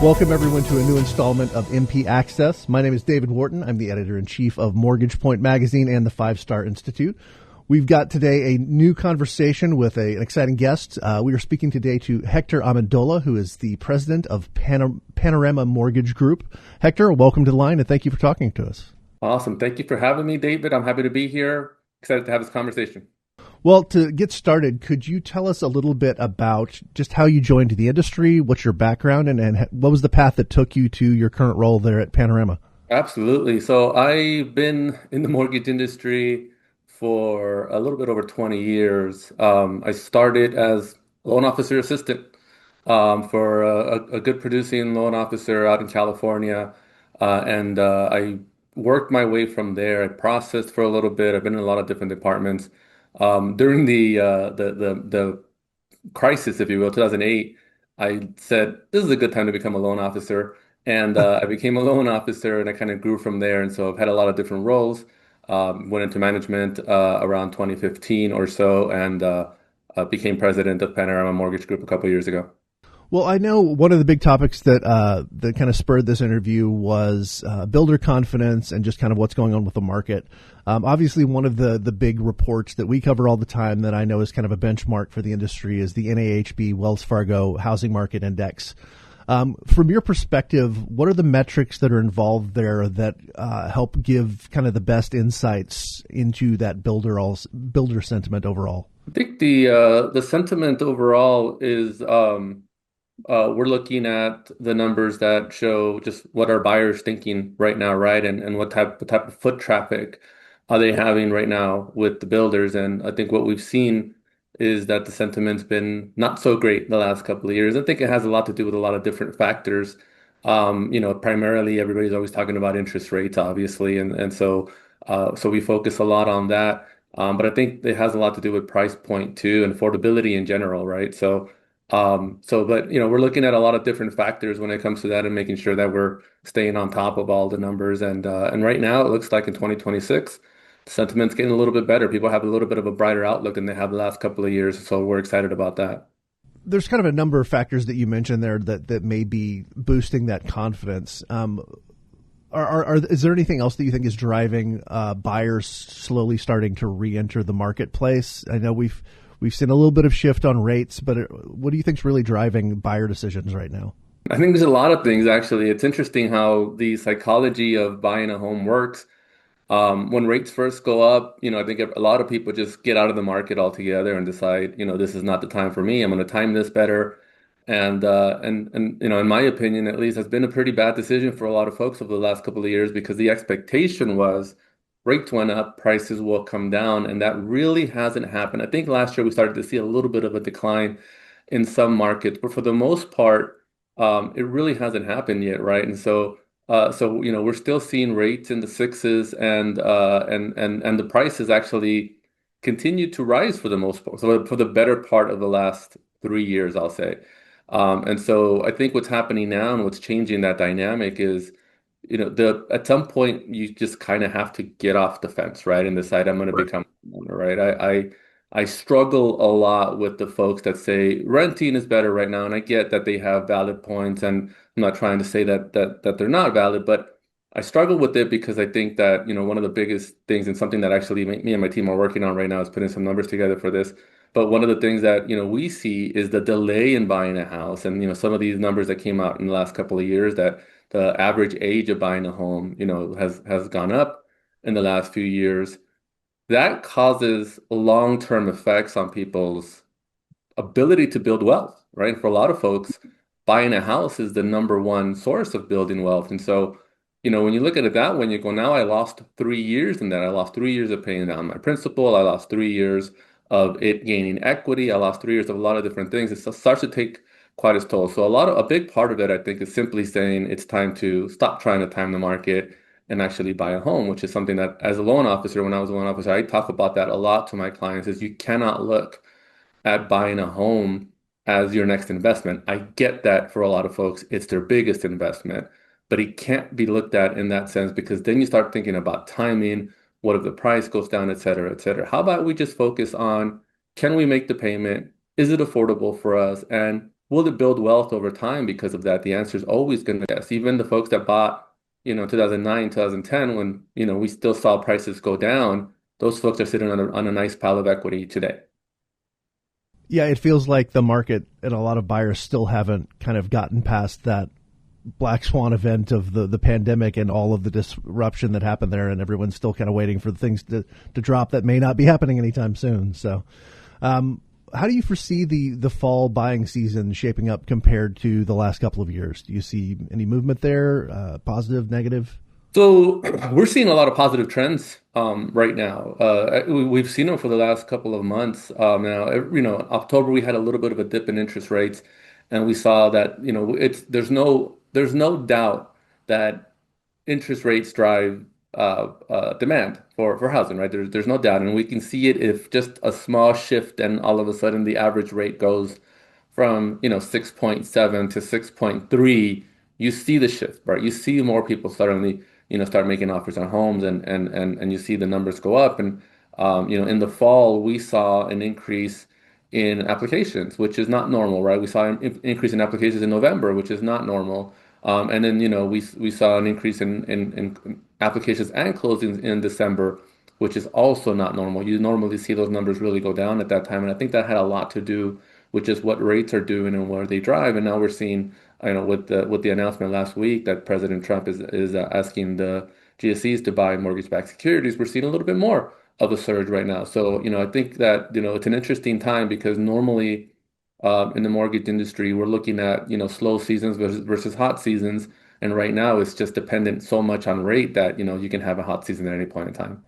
Welcome, everyone, to a new installment of MP Access. My name is David Wharton. I'm the editor-in-chief of Mortgage Point Magazine and the Five Star Institute. We've got today a new conversation with an exciting guest. We are speaking today to Hector Amendola, who is the president of Panorama Mortgage Group. Hector, welcome to the line, and thank you for talking to us. Awesome. Thank you for having me, David. I'm happy to be here. Excited to have this conversation. Well, to get started, could you tell us a little bit about just how you joined the industry, what's your background, and what was the path that took you to your current role there at Panorama? Absolutely. So I've been in the mortgage industry for a little bit over 20 years. I started as loan officer assistant for a good producing loan officer out in California. And I worked my way from there. I processed for a little bit. I've been in a lot of different departments. During the crisis, if you will, 2008, I said, this is a good time to become a loan officer. And I became a loan officer and I kind of grew from there. And so I've had a lot of different roles. Went into management around 2015 or so and became president of Panorama Mortgage Group a couple of years ago. Well, I know one of the big topics that kind of spurred this interview was builder confidence and just kind of what's going on with the market. Obviously, one of the big reports that we cover all the time that I know is kind of a benchmark for the industry is the NAHB Wells Fargo Housing Market Index. From your perspective, what are the metrics that are involved there that help give kind of the best insights into that builder sentiment overall? I think the sentiment overall is we're looking at the numbers that show just what are buyers thinking right now, right? And what type of foot traffic are they having right now with the builders? And I think what we've seen is that the sentiment's been not so great the last couple of years. I think it has a lot to do with a lot of different factors. Primarily everybody's always talking about interest rates, obviously, and so we focus a lot on that. But I think it has a lot to do with price point too and affordability in general, right? But we're looking at a lot of different factors when it comes to that and making sure that we're staying on top of all the numbers. And right now it looks like in 2026, the sentiment's getting a little bit better. People have a little bit of a brighter outlook than they have the last couple of years. So we're excited about that. There's kind of a number of factors that you mentioned there that may be boosting that confidence. Is there anything else that you think is driving buyers slowly starting to re-enter the marketplace? I know we've seen a little bit of shift on rates, but what do you think is really driving buyer decisions right now? I think there's a lot of things, actually. It's interesting how the psychology of buying a home works. When rates first go up, I think a lot of people just get out of the market altogether and decide, this is not the time for me. I'm going to time this better. And in my opinion, at least, has been a pretty bad decision for a lot of folks over the last couple of years because the expectation was rates went up, prices will come down, and that really hasn't happened. I think last year we started to see a little bit of a decline in some markets, but for the most part, it really hasn't happened yet, right? And so we're still seeing rates in the sixes, and the prices actually continue to rise for the most part. So for the better part of the last 3 years, I'll say. And so I think what's happening now and what's changing that dynamic is at some point you just kind of have to get off the fence, right? And decide I'm going to become a homeowner, right? I struggle a lot with the folks that say renting is better right now. And I get that they have valid points, and I'm not trying to say that they're not valid, but I struggle with it because I think that, one of the biggest things and something that actually me and my team are working on right now is putting some numbers together for this. But one of the things that, we see is the delay in buying a house. And, some of these numbers that came out in the last couple of years that the average age of buying a home, has gone up in the last few years. That causes long-term effects on people's ability to build wealth, right? And for a lot of folks, buying a house is the number one source of building wealth. And so, when you look at it that way, you go, now I lost 3 years in that. I lost 3 years of paying down my principal. I lost 3 years of it gaining equity. I lost 3 years of a lot of different things. It starts to take quite its toll. So a big part of it, I think, is simply saying it's time to stop trying to time the market and actually buy a home, which is something that as a loan officer, when I was a loan officer, I talk about that a lot to my clients is you cannot look at buying a home as your next investment. I get that for a lot of folks, it's their biggest investment, but it can't be looked at in that sense because then you start thinking about timing, what if the price goes down, et cetera, et cetera. How about we just focus on, can we make the payment? Is it affordable for us? And will it build wealth over time because of that? The answer is always going to be yes. Even the folks that bought, 2009, 2010, when, we still saw prices go down, those folks are sitting on a nice pile of equity today. Yeah, it feels like the market and a lot of buyers still haven't kind of gotten past that black swan event of the pandemic and all of the disruption that happened there, and everyone's still kind of waiting for things to drop that may not be happening anytime soon. So, how do you foresee the fall buying season shaping up compared to the last couple of years? Do you see any movement there, positive, negative? So we're seeing a lot of positive trends right now. We've seen them for the last couple of months. Now, October we had a little bit of a dip in interest rates, and we saw that it's there's no doubt that interest rates drive demand for housing, right? There's no doubt, and we can see it if just a small shift, and all of a sudden the average rate goes from 6.7 to 6.3. You see the shift, right? You see more people suddenly start making offers on homes, and you see the numbers go up. And in the fall we saw an increase in applications, which is not normal, right? We saw an increase in applications in November, which is not normal. And then, we saw an increase in applications and closings in December, which is also not normal. You normally see those numbers really go down at that time. And I think that had a lot to do with just what rates are doing and where they drive. And now we're seeing, with the announcement last week that President Trump is asking the GSEs to buy mortgage-backed securities, we're seeing a little bit more of a surge right now. So, I think that, it's an interesting time because normally, in the mortgage industry, we're looking at, slow seasons versus hot seasons. And right now it's just dependent so much on rate that, you can have a hot season at any point in time.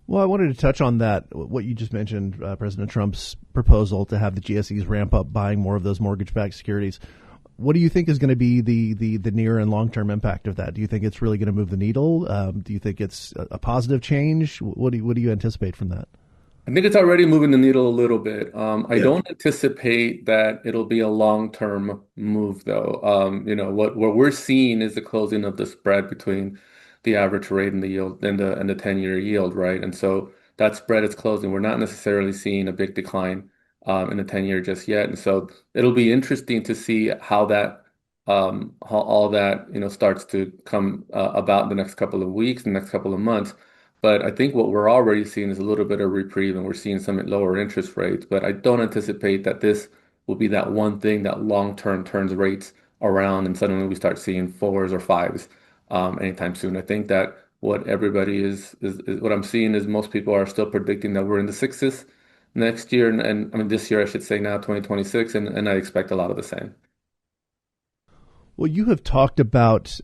Well, I wanted to touch on that, what you just mentioned, President Trump's proposal to have the GSEs ramp up buying more of those mortgage-backed securities. What do you think is going to be the near and long-term impact of that? Do you think it's really going to move the needle? Do you think it's a positive change? What do you anticipate from that? I think it's already moving the needle a little bit. I Yeah. don't anticipate that it'll be a long-term move, though. What we're seeing is the closing of the spread between the average rate and the yield and the 10-year yield, right? And so that spread is closing. We're not necessarily seeing a big decline in the 10-year just yet. And so it'll be interesting to see how all that starts to come about in the next couple of weeks, the next couple of months. But I think what we're already seeing is a little bit of reprieve, and we're seeing some lower interest rates. But I don't anticipate that this will be that one thing that long term turns rates around and suddenly we start seeing fours or fives anytime soon. I think that what everybody is what I'm seeing is most people are still predicting that we're in the sixes next year, and I mean this year I should say now 2026, and I expect a lot of the same. Well, you have talked about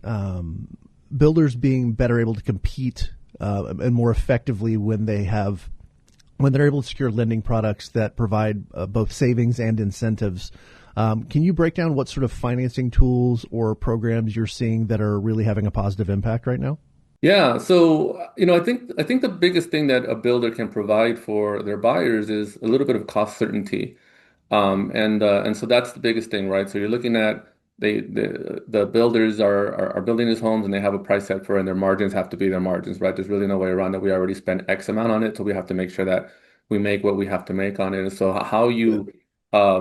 builders being better able to compete and more effectively when they're able to secure lending products that provide both savings and incentives. Can you break down what sort of financing tools or programs you're seeing that are really having a positive impact right now? Yeah, so I think the biggest thing that a builder can provide for their buyers is a little bit of cost certainty. And so that's the biggest thing, right? So you're looking at the builders are building these homes and they have a price set for it, and their margins have to be their margins, right? There's really no way around it. We already spent X amount on it, so we have to make sure that we make what we have to make on it. And so how you I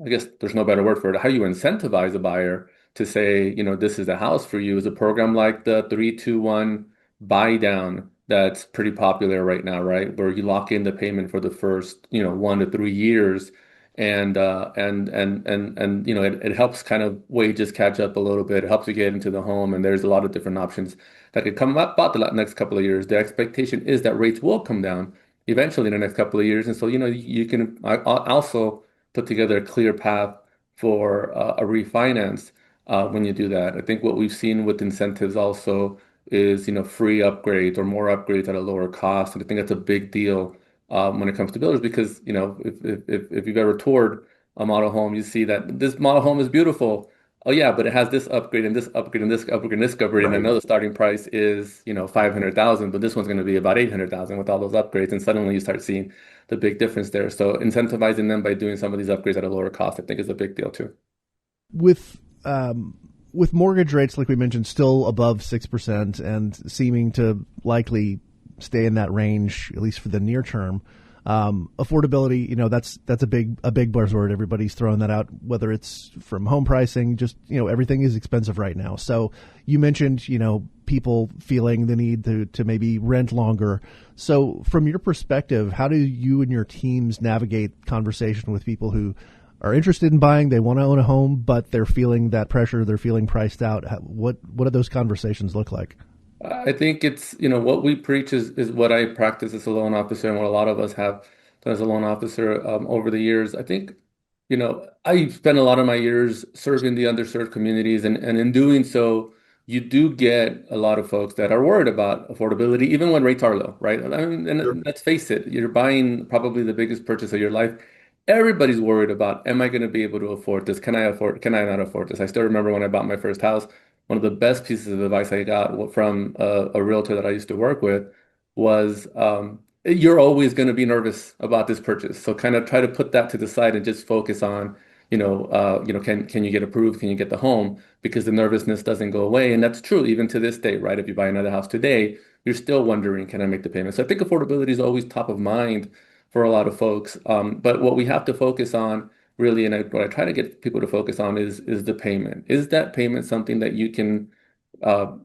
guess there's no better word for it. How you incentivize a buyer to say, this is the house for you is a program like the 3-2-1 buy down that's pretty popular right now, right? Where you lock in the payment for the first, 1 to 3 years. And it helps kind of wages catch up a little bit. It helps you get into the home, and there's a lot of different options that could come up about the next couple of years. The expectation is that rates will come down eventually in the next couple of years. And so, you can also put together a clear path for a refinance when you do that. I think what we've seen with incentives also is, free upgrades or more upgrades at a lower cost. And I think that's a big deal when it comes to builders because, if you've ever toured a model home, you see that this model home is beautiful. Oh yeah, but it has this upgrade and this upgrade and this upgrade and this upgrade. And I Right. know the starting price is, 500,000, but this one's going to be about 800,000 with all those upgrades. And suddenly you start seeing the big difference there. So incentivizing them by doing some of these upgrades at a lower cost, I think is a big deal too. With with mortgage rates, like we mentioned, still above 6% and seeming to likely stay in that range, at least for the near term, Affordability, that's a big buzzword. Everybody's throwing that out, whether it's from home pricing, just everything is expensive right now. So you mentioned people feeling the need to maybe rent longer. So from your perspective, how do you and your teams navigate conversation with people who are interested in buying, they want to own a home, but they're feeling that pressure, they're feeling priced out? What do those conversations look like? I think it's, what we preach is what I practice as a loan officer and what a lot of us have done as a loan officer over the years. I think, I spent a lot of my years serving the underserved communities, and in doing so, you do get a lot of folks that are worried about affordability, even when rates are low, right? I mean, Sure. and let's face it, you're buying probably the biggest purchase of your life. Everybody's worried about, am I going to be able to afford this? Can I not afford this? I still remember when I bought my first house. One of the best pieces of advice I got from a realtor that I used to work with was, you're always going to be nervous about this purchase. So kind of try to put that to the side and just focus on, can you get approved? Can you get the home? Because the nervousness doesn't go away. And that's true even to this day, right? If you buy another house today, you're still wondering, can I make the payment? So I think affordability is always top of mind for a lot of folks. But what we have to focus on really, and what I try to get people to focus on is the payment. Is that payment something that you can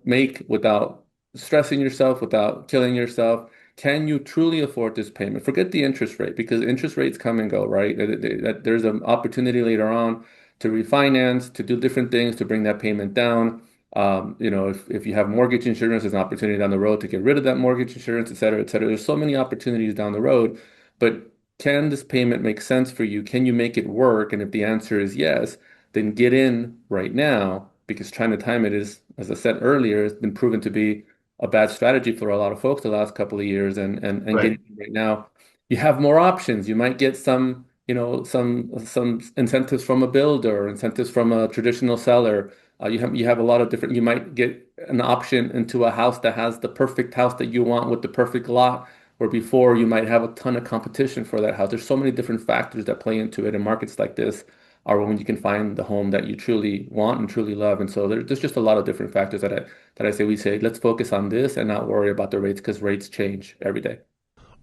make without stressing yourself, without killing yourself? Can you truly afford this payment? Forget the interest rate, because interest rates come and go, right? There's an opportunity later on to refinance, to do different things, to bring that payment down. If you have mortgage insurance, there's an opportunity down the road to get rid of that mortgage insurance, et cetera, et cetera. There's so many opportunities down the road, but can this payment make sense for you? Can you make it work? And if the answer is yes, then get in right now, because trying to time it is, as I said earlier, has been proven to be a bad strategy for a lot of folks the last couple of years. And Right. getting in right now, you have more options. You might get some incentives from a builder, incentives from a traditional seller. You have a lot of different. You might get an option into a house that has the perfect house that you want with the perfect lot, where before you might have a ton of competition for that house. There's so many different factors that play into it, and markets like this are when you can find the home that you truly want and truly love. And so there's just a lot of different factors that I say we say let's focus on this and not worry about the rates, because rates change every day.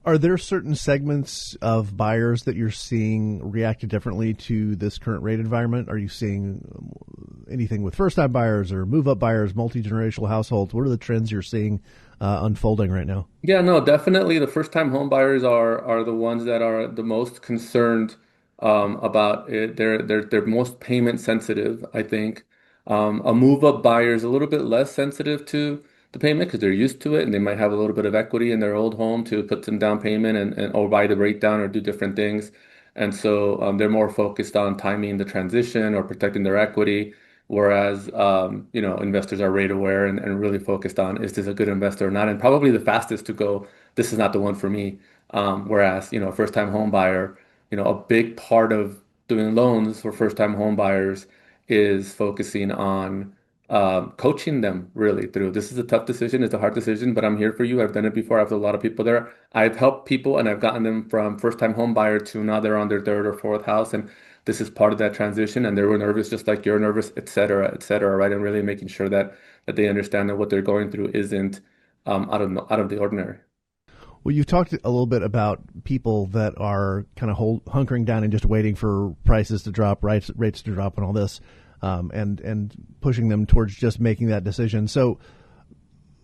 Are there certain segments of buyers that you're seeing react differently to this current rate environment? Are you seeing anything with first-time buyers or move-up buyers, multi-generational households? What are the trends you're seeing unfolding right now? Yeah, no, definitely the first-time home buyers are the ones that are the most concerned about it. They're most payment sensitive, I think. A move-up buyer is a little bit less sensitive to the payment because they're used to it, and they might have a little bit of equity in their old home to put some down payment and or buy the rate down or do different things. And so they're more focused on timing the transition or protecting their equity. Whereas, investors are rate aware and really focused on, is this a good investor or not? And probably the fastest to go, this is not the one for me. Whereas, a first-time home buyer, a big part of doing loans for first-time home buyers is focusing on coaching them really through. This is a tough decision. It's a hard decision, but I'm here for you. I've done it before. I've had a lot of people there. I've helped people and I've gotten them from first-time home buyer to now they're on their third or fourth house. And this is part of that transition, and they were nervous just like you're nervous, et cetera, right? And really making sure that they understand that what they're going through isn't out of the ordinary. Well, you've talked a little bit about people that are kind of hunkering down and just waiting for prices to drop, rates to drop, and all this, and pushing them towards just making that decision. So,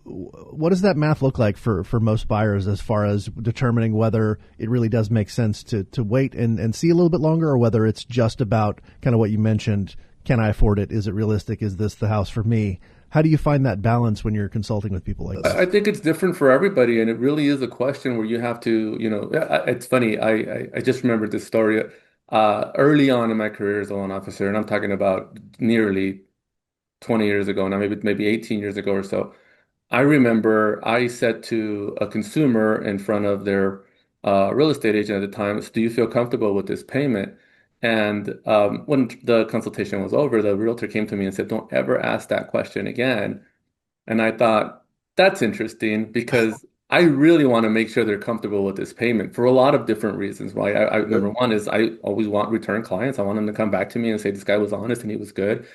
what does that math look like for most buyers as far as determining whether it really does make sense to wait and see a little bit longer, or whether it's just about kind of what you mentioned? Can I afford it? Is it realistic? Is this the house for me? How do you find that balance when you're consulting with people like I this? think it's different for everybody, and it really is a question where you have to, it's funny. I just remembered this story early on in my career as a loan officer, and I'm talking about nearly 20 years ago now, maybe 18 years ago or so. I remember I said to a consumer in front of their real estate agent at the time, "Do you feel comfortable with this payment?" And when the consultation was over, the realtor came to me and said, "Don't ever ask that question again." And I thought, that's interesting because I really want to make sure they're comfortable with this payment for a lot of different reasons. Right? Number Sure. one is I always want return clients. I want them to come back to me and say, this guy was honest and he was good.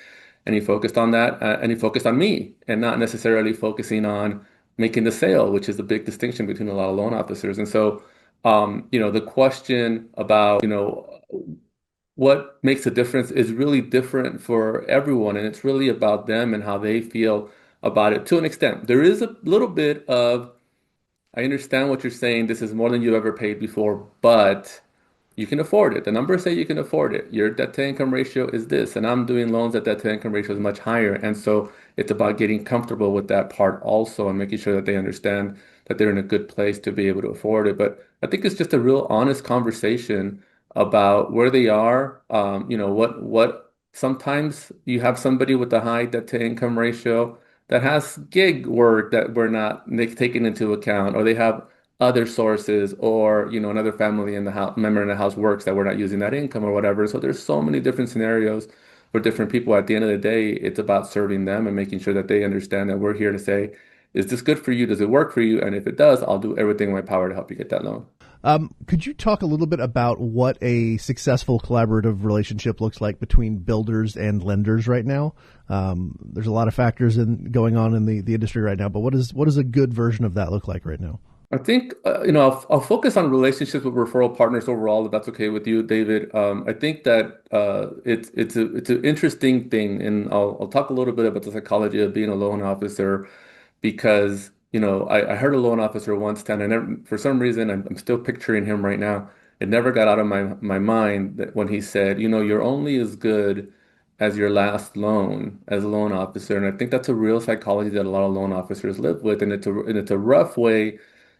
And he focused on that, and he focused on me and not necessarily focusing on making the sale, which is a big distinction between a lot of loan officers. And so The question about, what makes a difference is really different for everyone, and it's really about them and how they feel about it to an extent. There is a little bit of, I understand what you're saying. This is more than you've ever paid before, but you can afford it. The numbers say you can afford it. Your debt to income ratio is this, and I'm doing loans that debt to income ratio is much higher. And so it's about getting comfortable with that part also and making sure that they understand that they're in a good place to be able to afford it. But I think it's just a real honest conversation about where they are. What sometimes you have somebody with a high debt to income ratio that has gig work that we're not taking into account, or they have other sources, or another family in the house member in the house works that we're not using that income or whatever. So there's so many different scenarios for different people. At the end of the day, it's about serving them and making sure that they understand that we're here to say, is this good for you? Does it work for you? And if it does, I'll do everything in my power to help you get that loan. Could you talk a little bit about what a successful collaborative relationship looks like between builders and lenders right now? There's a lot of factors going on in the industry right now, but what does a good version of that look like right now? I think I'll focus on relationships with referral partners overall, if that's okay with you, David. I think that it's an interesting thing, and I'll talk a little bit about the psychology of being a loan officer, because I heard a loan officer once tell, and I never, for some reason, I'm still picturing him right now. It never got out of my mind that when he said, you're only as good as your last loan as a loan officer. And I think that's a real psychology that a lot of loan officers live with, and it's a rough way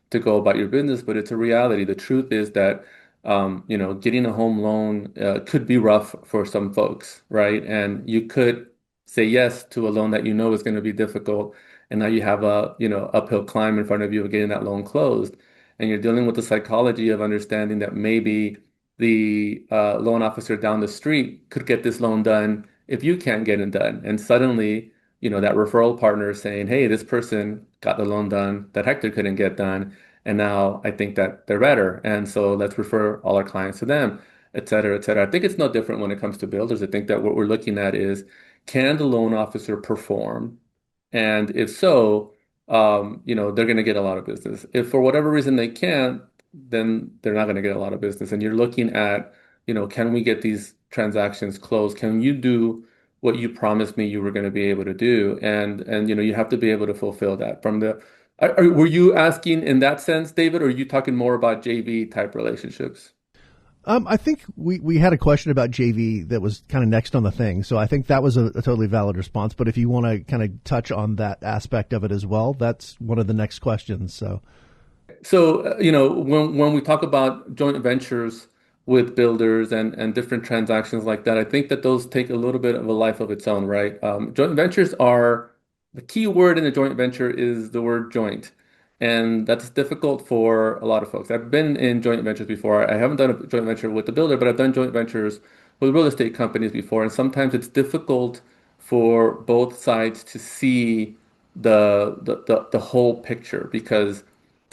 to go about your business, but it's a reality. The truth is that, getting a home loan could be rough for some folks, right? And you could say yes to a loan that is going to be difficult, and now you have a, uphill climb in front of you of getting that loan closed. And you're dealing with the psychology of understanding that maybe the loan officer down the street could get this loan done if you can't get it done. And suddenly, that referral partner is saying, hey, this person got the loan done that Hector couldn't get done. And now I think that they're better. And so let's refer all our clients to them, et cetera, et cetera. I think it's no different when it comes to builders. I think that what we're looking at is, can the loan officer perform? And if so, they're going to get a lot of business. If for whatever reason they can't, then they're not going to get a lot of business. And you're looking at, can we get these transactions closed? Can you do what you promised me you were going to be able to do? And you have to be able to fulfill that. Were you asking in that sense, David, or are you talking more about JV type relationships? I think we had a question about JV that was kind of next on the thing. So I think that was a totally valid response. But if you want to kind of touch on that aspect of it as well, that's one of the next questions. So, when we talk about joint ventures with builders and different transactions like that, I think that those take a little bit of a life of its own, right? Joint ventures are, the key word in a joint venture is the word joint. And that's difficult for a lot of folks. I've been in joint ventures before. I haven't done a joint venture with the builder, but I've done joint ventures with real estate companies before. And sometimes it's difficult for both sides to see the whole picture, because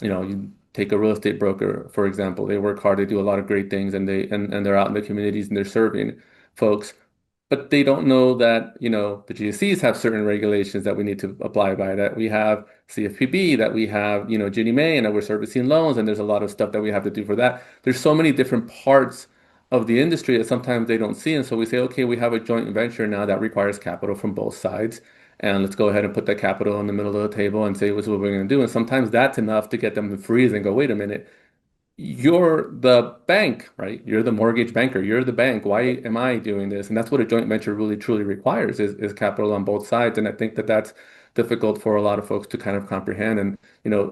you take a real estate broker, for example. They work hard, they do a lot of great things, and they're out in the communities and they're serving folks. But they don't know that, the GSEs have certain regulations that we need to apply by, that we have CFPB, that we have, Ginnie Mae, and that we're servicing loans, and there's a lot of stuff that we have to do for that. There's so many different parts of the industry that sometimes they don't see. And so we say, okay, we have a joint venture now that requires capital from both sides. And let's go ahead and put that capital in the middle of the table and say, what's what we're going to do. And sometimes that's enough to get them to freeze and go, wait a minute, you're the bank, right? You're the mortgage banker. You're the bank. Why am I doing this? And that's what a joint venture really truly requires, is capital on both sides. And I think that that's difficult for a lot of folks to kind of comprehend. And,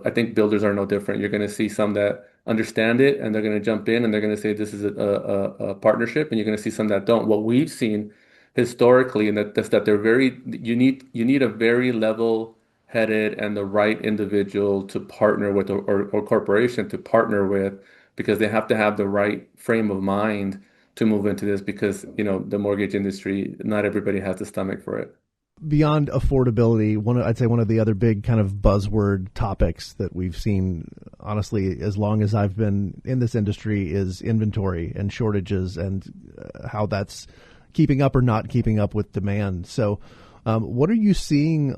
I think builders are no different. You're going to see some that understand it and they're going to jump in and they're going to say this is a partnership. And you're going to see some that don't. What we've seen historically, and that's that they're very, you need a very level headed and the right individual to partner with, or corporation to partner with, because they have to have the right frame of mind to move into this, because the mortgage industry, not everybody has the stomach for it. Beyond affordability, I'd say one of the other big kind of buzzword topics that we've seen, honestly, as long as I've been in this industry, is inventory and shortages, and how that's keeping up or not keeping up with demand. So what are you seeing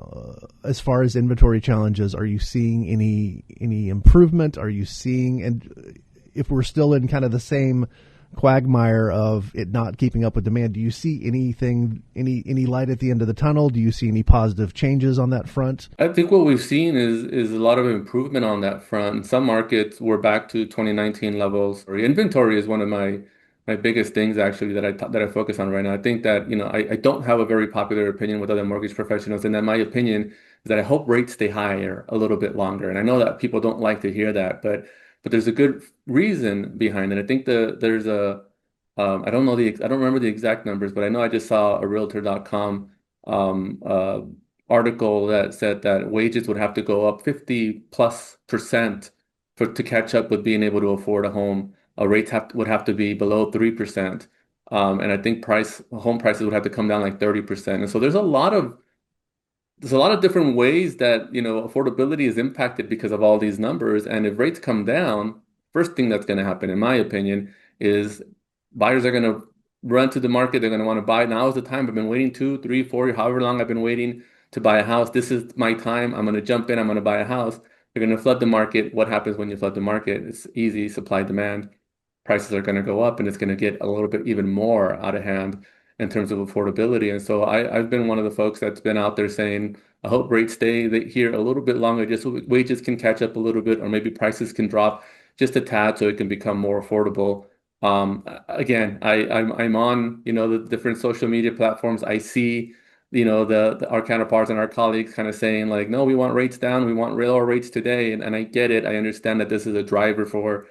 as far as inventory challenges? Are you seeing any improvement? Are you seeing, and if we're still in kind of the same quagmire of it not keeping up with demand, do you see any light at the end of the tunnel? Do you see any positive changes on that front? I think what we've seen is a lot of improvement on that front. Some markets were back to 2019 levels. Or inventory is one of my biggest things actually that I focus on right now. I think that, I don't have a very popular opinion with other mortgage professionals, and that my opinion is that I hope rates stay higher a little bit longer. And I know that people don't like to hear that, but there's a good reason behind it. I think there's a I don't remember the exact numbers, but I know I just saw a Realtor.com article that said that wages would have to go up 50+% to catch up with being able to afford a home. Would have to be below 3%. And I think home prices would have to come down like 30%. And so there's a lot of different ways that, affordability is impacted because of all these numbers. And if rates come down, first thing that's going to happen, in my opinion, is buyers are going to run to the market. They're going to want to buy. Now is the time. I've been waiting 2, 3, 4, however long I've been waiting to buy a house. This is my time. I'm going to jump in. I'm going to buy a house. They're going to flood the market. What happens when you flood the market? It's easy, supply, demand. Prices are going to go up, and it's going to get a little bit even more out of hand in terms of affordability. And so I've been one of the folks that's been out there saying, I hope rates stay here a little bit longer, just so wages can catch up a little bit, or maybe prices can drop just a tad so it can become more affordable. Again, I'm on, the different social media platforms. I see, our counterparts and our colleagues kind of saying like, no, we want rates down. We want lower rates today. And I get it. I understand that this is a driver for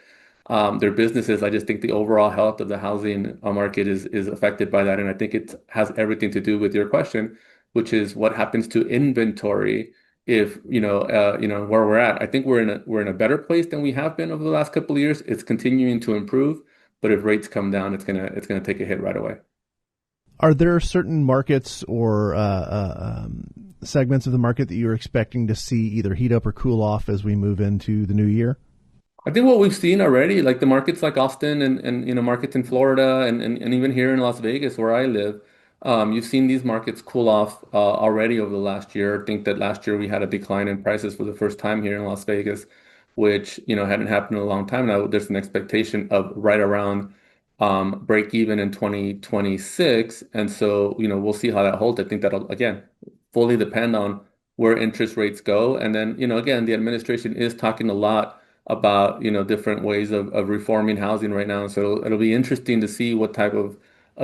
their businesses. I just think the overall health of the housing market is affected by that, and I think it has everything to do with your question, which is what happens to inventory if where we're at. I think we're in a better place than we have been over the last couple of years. It's continuing to improve, but if rates come down, it's gonna take a hit right away. Are there certain markets or segments of the market that you're expecting to see either heat up or cool off as we move into the new year? I think what we've seen already, like the markets like Austin and markets in Florida and even here in Las Vegas where I live, you've seen these markets cool off already over the last year. I think that last year we had a decline in prices for the first time here in Las Vegas, which hadn't happened in a long time. Now there's an expectation of right around break even in 2026, and so we'll see how that holds. I think that'll again fully depend on where interest rates go, and then again the administration is talking a lot about different ways of reforming housing right now. So it'll be interesting to see what type of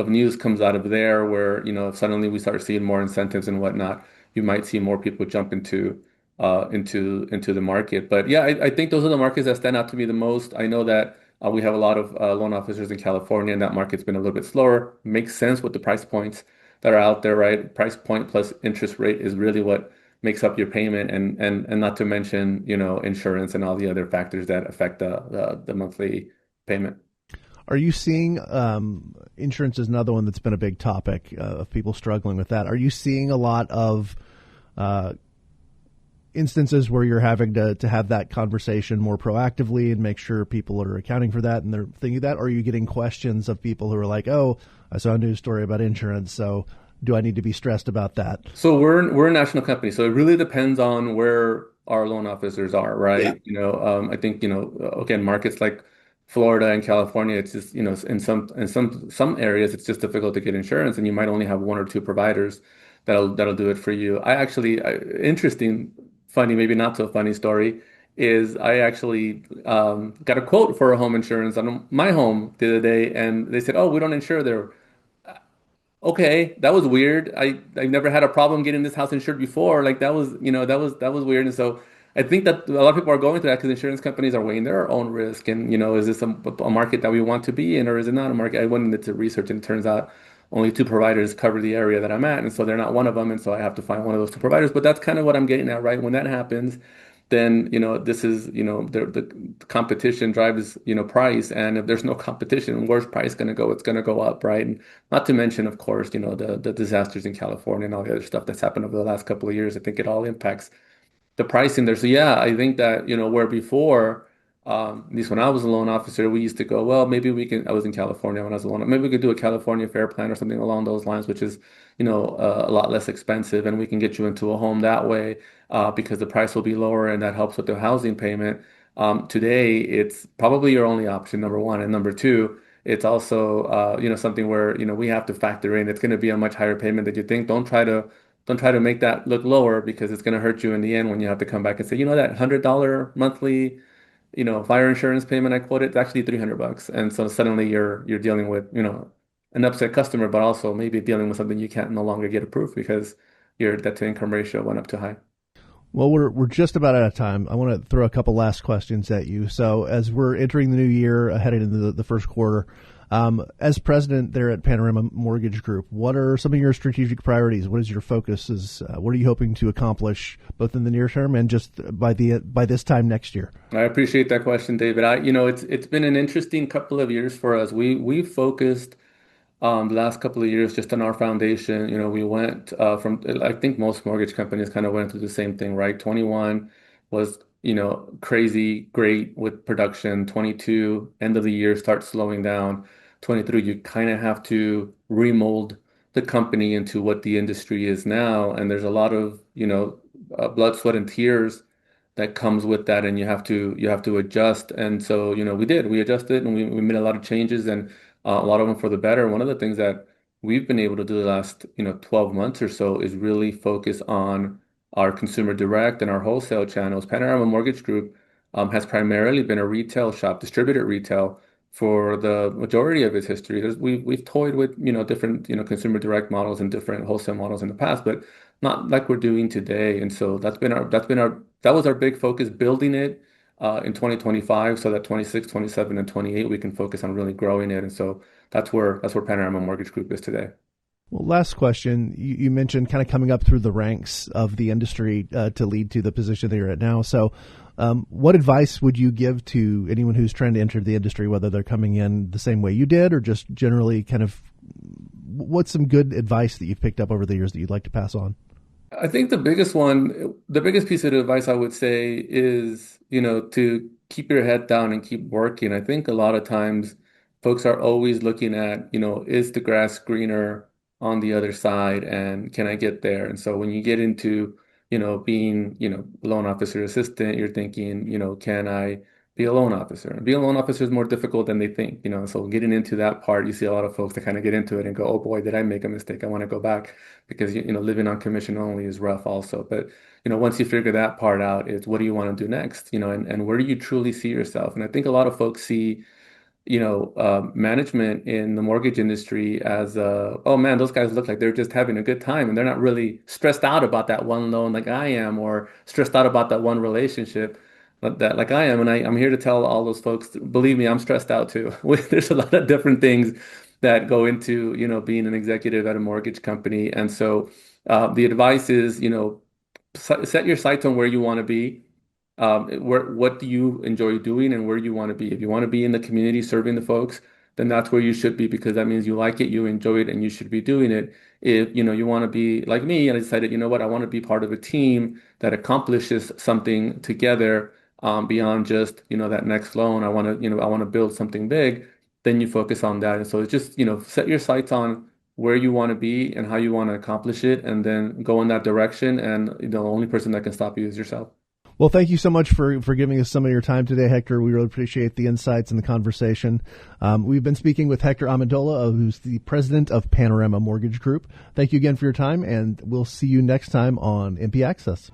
news comes out of there, where if suddenly we start seeing more incentives and whatnot, you might see more people jump into the market. But yeah, I think those are the markets that stand out to me the most. I know that we have a lot of loan officers in California, and that market's been a little bit slower. Makes sense with the price points that are out there, right? Price point plus interest rate is really what makes up your payment, and not to mention, insurance and all the other factors that affect the monthly payment. Are you seeing insurance is another one that's been a big topic of people struggling with that? Are you seeing a lot of instances where you're having to have that conversation more proactively and make sure people are accounting for that and they're thinking that? Or are you getting questions of people who are like, oh, I saw a news story about insurance, so do I need to be stressed about that? So we're a national company, so it really depends on where our loan officers are, Yeah. right? I think again, markets like Florida and California, it's just in some areas it's just difficult to get insurance, and you might only have one or two providers that'll do it for you. Interesting, funny, maybe not so funny story is I actually got a quote for a home insurance on my home the other day, and they said, "Oh, we don't insure there." Okay, that was weird. I've never had a problem getting this house insured before. Like that was weird. And so I think that a lot of people are going through that because insurance companies are weighing their own risk. And is this a market that we want to be in, or is it not a market? I went into research, and it turns out only two providers cover the area that I'm at, and so they're not one of them. And so I have to find one of those two providers. But that's kind of what I'm getting at, right? When that happens, then this is the competition drives price, and if there's no competition, where's price going to go? It's going to go up, right? And not to mention, of course, the disasters in California and all the other stuff that's happened over the last couple of years. I think it all impacts the pricing there. So yeah, I think that where before, at least when I was a loan officer, we used to go, well, maybe we can. I was in California when I was a loan. Maybe we could do a California Fair Plan or something along those lines, which is a lot less expensive, and we can get you into a home that way because the price will be lower, and that helps with the housing payment. Today, it's probably your only option, number one. And number two, it's also, something where, we have to factor in. It's going to be a much higher payment than you think. Don't try to make that look lower because it's going to hurt you in the end when you have to come back and say, that $100 monthly, fire insurance payment I quoted, it's actually $300. And so suddenly you're dealing with, an upset customer, but also maybe dealing with something you can't no longer get approved because your debt to income ratio went up too high. Well, we're just about out of time. I want to throw a couple last questions at you. So as we're entering the new year, headed into the first quarter, as president there at Panorama Mortgage Group, what are some of your strategic priorities? What is your focus? What are you hoping to accomplish both in the near term and just by this time next year? I appreciate that question, David. It's been an interesting couple of years for us. We focused the last couple of years just on our foundation. We went from, I think most mortgage companies kind of went through the same thing, right? 21 was, crazy great with production. 22, end of the year, starts slowing down. 23, you kind of have to remold the company into what the industry is now. And there's a lot of, blood, sweat, and tears that comes with that, and you have to adjust. And so, we adjusted and we made a lot of changes, and a lot of them for the better. One of the things that we've been able to do the last 12 months or so is really focus on our consumer direct and our wholesale channels. Panorama Mortgage Group has primarily been a retail shop, distributed retail, for the majority of its history. We've toyed with different consumer direct models and different wholesale models in the past, but not like we're doing today. And so that was our big focus, building it in 2025, so that 26, 27, and 28 we can focus on really growing it. And so that's where Panorama Mortgage Group is today. Well, last question. You mentioned kind of coming up through the ranks of the industry to lead to the position that you're at now. So what advice would you give to anyone who's trying to enter the industry, whether they're coming in the same way you did or just generally kind of what's some good advice that you've picked up over the years that you'd like to pass on? I think the biggest piece of advice I would say is, to keep your head down and keep working. I think a lot of times folks are always looking at, is the grass greener on the other side and can I get there? And so when you get into, being, loan officer assistant, you're thinking, can I be a loan officer? And being a loan officer is more difficult than they think, so getting into that part, you see a lot of folks that kind of get into it and go, oh boy, did I make a mistake? I want to go back because, living on commission only is rough also. But, once you figure that part out, it's what do you want to do next? And where do you truly see yourself? And I think a lot of folks see management in the mortgage industry as, oh man, those guys look like they're just having a good time and they're not really stressed out about that one loan like I am, or stressed out about that one relationship that like I am. And I'm here to tell all those folks, believe me, I'm stressed out too. There's a lot of different things that go into, being an executive at a mortgage company. And so the advice is, set your sights on where you want to be. What do you enjoy doing and where you want to be? If you want to be in the community serving the folks, then that's where you should be, because that means you like it, you enjoy it, and you should be doing it. If you want to be like me and I decided, what, I want to be part of a team that accomplishes something together, beyond just, that next loan. I want to build something big. Then you focus on that. And so it's just, set your sights on where you want to be and how you want to accomplish it, and then go in that direction. And the only person that can stop you is yourself. Well, thank you so much for giving us some of your time today, Hector. We really appreciate the insights and the conversation. We've been speaking with Hector Amendola, who's the president of Panorama Mortgage Group. Thank you again for your time, and we'll see you next time on MP Access.